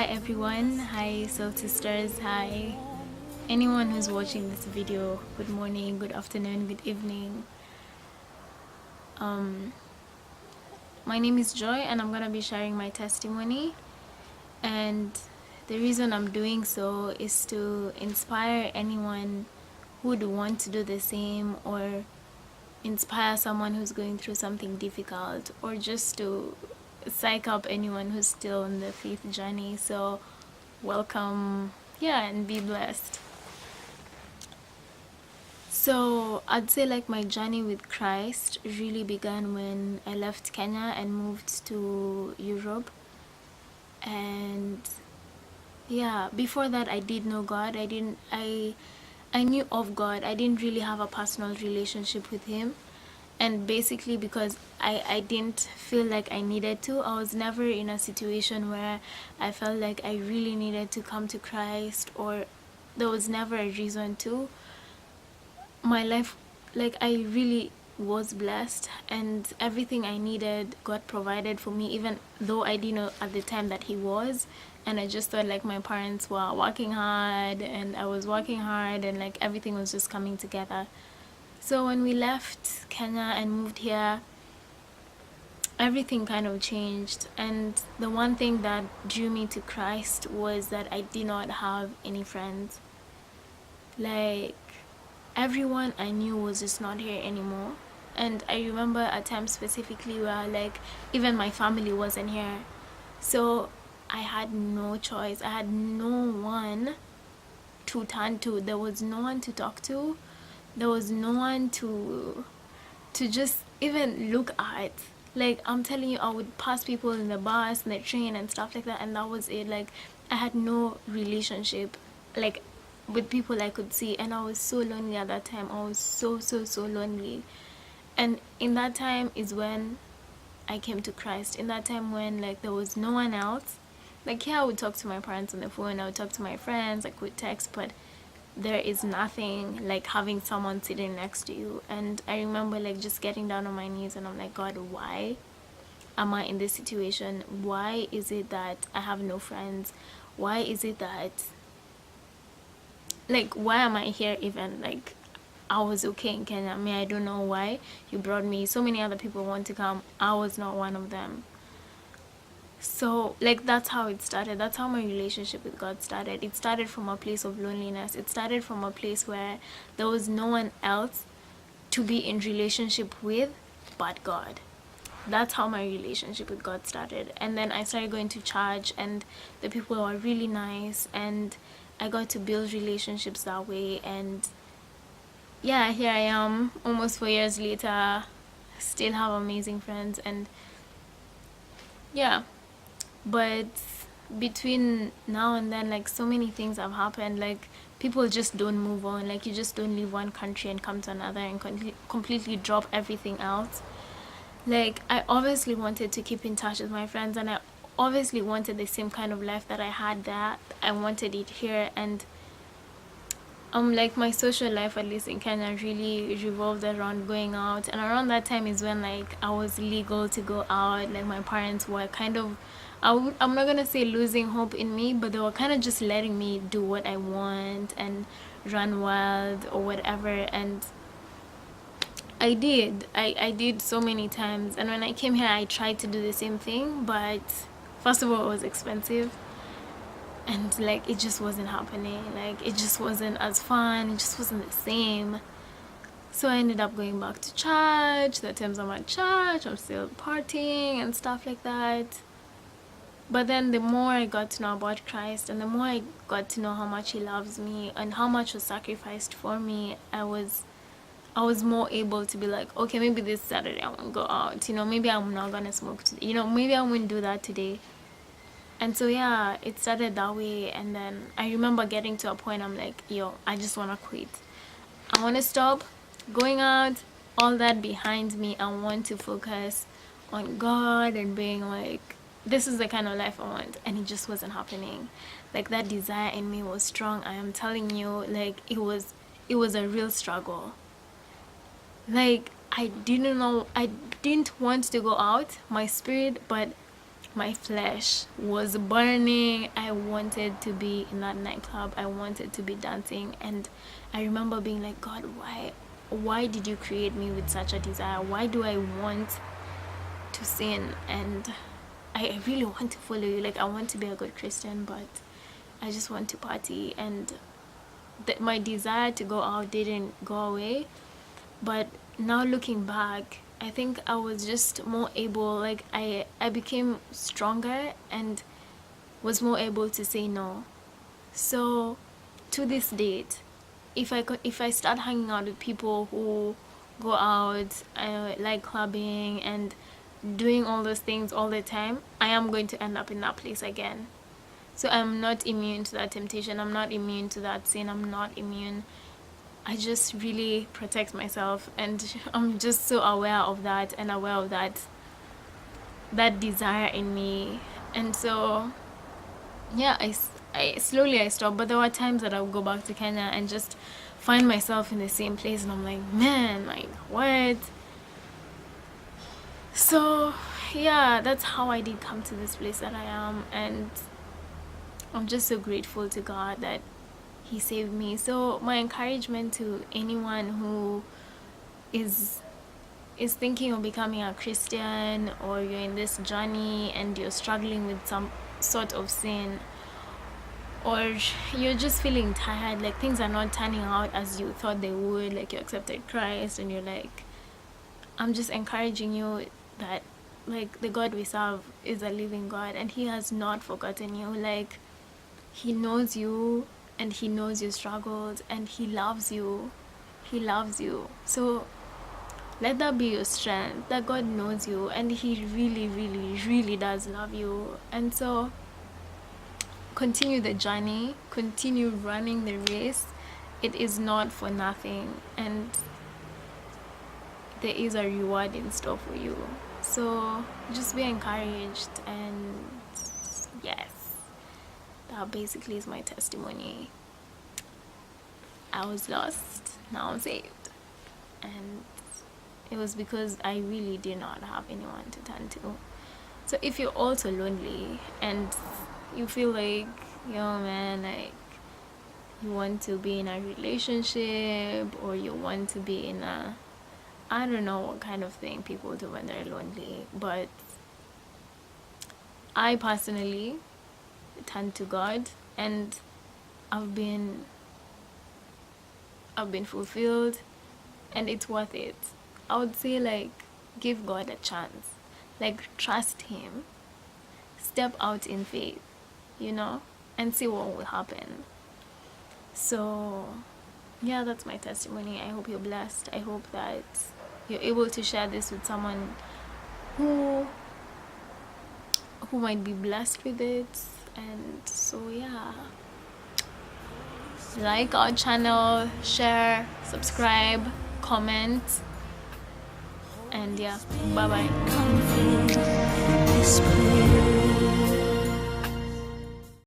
everyone. Hi soul sisters. Hi anyone who's watching this video. Good morning, good afternoon, good evening. Um, my name is Joy and I'm gonna be sharing my testimony. And the reason I'm doing so is to inspire anyone who would want to do the same, or inspire someone who's going through something difficult, or just to psych up anyone who's still on the faith journey. So welcome, yeah, and be blessed. So I'd say like my journey with Christ really began when I left Kenya and moved to Europe. And yeah, before that I did know God. I knew of God. I didn't really have a personal relationship with him. And basically because I didn't feel like I needed to. I was never in a situation where I felt like I really needed to come to Christ, or there was never a reason to. My life, like, I really was blessed, and everything I needed God provided for me, even though I didn't know at the time that he was. And I just thought like my parents were working hard and I was working hard, and like everything was just coming together. So when we left Kenya and moved here, everything kind of changed. And the one thing that drew me to Christ was that I did not have any friends. Like, everyone I knew was just not here anymore. And I remember a time specifically where like even my family wasn't here. So I had no choice. I had no one to turn to. There was no one to talk to. There was no one to just even look at. Like, I'm telling you, I would pass people in the bus and the train and stuff like that, and that was it. Like, I had no relationship like with people I could see, and I was so lonely at that time. I was so lonely. And in that time is when I came to Christ. In that time when like there was no one else. Like, yeah, I would talk to my parents on the phone, I would talk to my friends, I could text, but there is nothing like having someone sitting next to you. And I remember like just getting down on my knees and I'm like, God, why am I in this situation? Why is it that I have no friends? Why is it that, like, why am I here even? Like, I was okay in Kenya. I mean, I don't know why you brought me. So many other people want to come. I was not one of them. So like that's how it started. That's how my relationship with God started. It started from a place of loneliness. It started from a place where there was no one else to be in relationship with but God. That's how my relationship with God started. And then I started going to church, and the people were really nice, and I got to build relationships that way. And yeah, here I am almost 4 years later, still have amazing friends. And yeah, but between now and then, like, so many things have happened. Like, people just don't move on. Like, you just don't leave one country and come to another and completely drop everything else. Like, I obviously wanted to keep in touch with my friends, and I obviously wanted the same kind of life that I had there. I wanted it here. And like my social life, at least in Kenya, really revolved around going out. And around that time is when like I was legal to go out. Like, my parents were kind of, I'm not gonna say losing hope in me, but they were kind of just letting me do what I want and run wild or whatever. And I did so many times. And when I came here, I tried to do the same thing, but first of all, it was expensive, and like it just wasn't happening. Like, it just wasn't as fun, it just wasn't the same. So I ended up going back to church. The times I'm at church, I'm still partying and stuff like that. But then the more I got to know about Christ, and the more I got to know how much he loves me and how much was sacrificed for me, I was more able to be like, okay, maybe this Saturday I won't go out, maybe I'm not gonna smoke today, maybe I won't do that today. And so yeah, it started that way. And then I remember getting to a point, I'm like, yo, I just want to quit. I want to stop going out, all that behind me. I want to focus on God and being like, this is the kind of life I want. And it just wasn't happening. Like, that desire in me was strong. I am telling you, like, it was a real struggle. Like, I didn't want to go out, my spirit, but my flesh was burning. I wanted to be in that nightclub. I wanted to be dancing. And I remember being like, God, why did you create me with such a desire? Why do I want to sin? And I really want to follow you. Like, I want to be a good Christian, but I just want to party. And my desire to go out didn't go away. But now looking back, I think I was just more able, like I became stronger and was more able to say no. So to this date, if I start hanging out with people who go out, like clubbing and doing all those things all the time, I am going to end up in that place again. So I'm not immune to that temptation. I'm not immune to that sin. I'm not immune. I just really protect myself, and I'm just so aware of that and aware of that desire in me. And so yeah, I slowly stopped, but there were times that I would go back to Kenya and just find myself in the same place, and I'm like, man, like what? So yeah, that's how I did come to this place that I am, and I'm just so grateful to God that He saved me. So my encouragement to anyone who is thinking of becoming a Christian, or you're in this journey and you're struggling with some sort of sin, or you're just feeling tired, like things are not turning out as you thought they would, like you accepted Christ and you're like, I'm just encouraging you that like the God we serve is a living God, and He has not forgotten you. Like, He knows you, and He knows your struggles, and He loves you. He loves you. So let that be your strength, that God knows you, and He really, really, really does love you. And so continue the journey, continue running the race. It is not for nothing, and there is a reward in store for you. So just be encouraged. And yes, that basically is my testimony. I was lost, now I'm saved. And it was because I really did not have anyone to turn to. So if you're also lonely and you feel like, yo man, like you want to be in a relationship, or you want to be in a, I don't know what kind of thing people do when they're lonely, but I personally turned to God, and I've been fulfilled, and it's worth it. I would say, like, give God a chance, like trust Him, step out in faith, and see what will happen. So yeah, that's my testimony. I hope you're blessed. I hope that you're able to share this with someone who might be blessed with it. And so yeah, like our channel, share, subscribe, comment, and yeah, bye bye.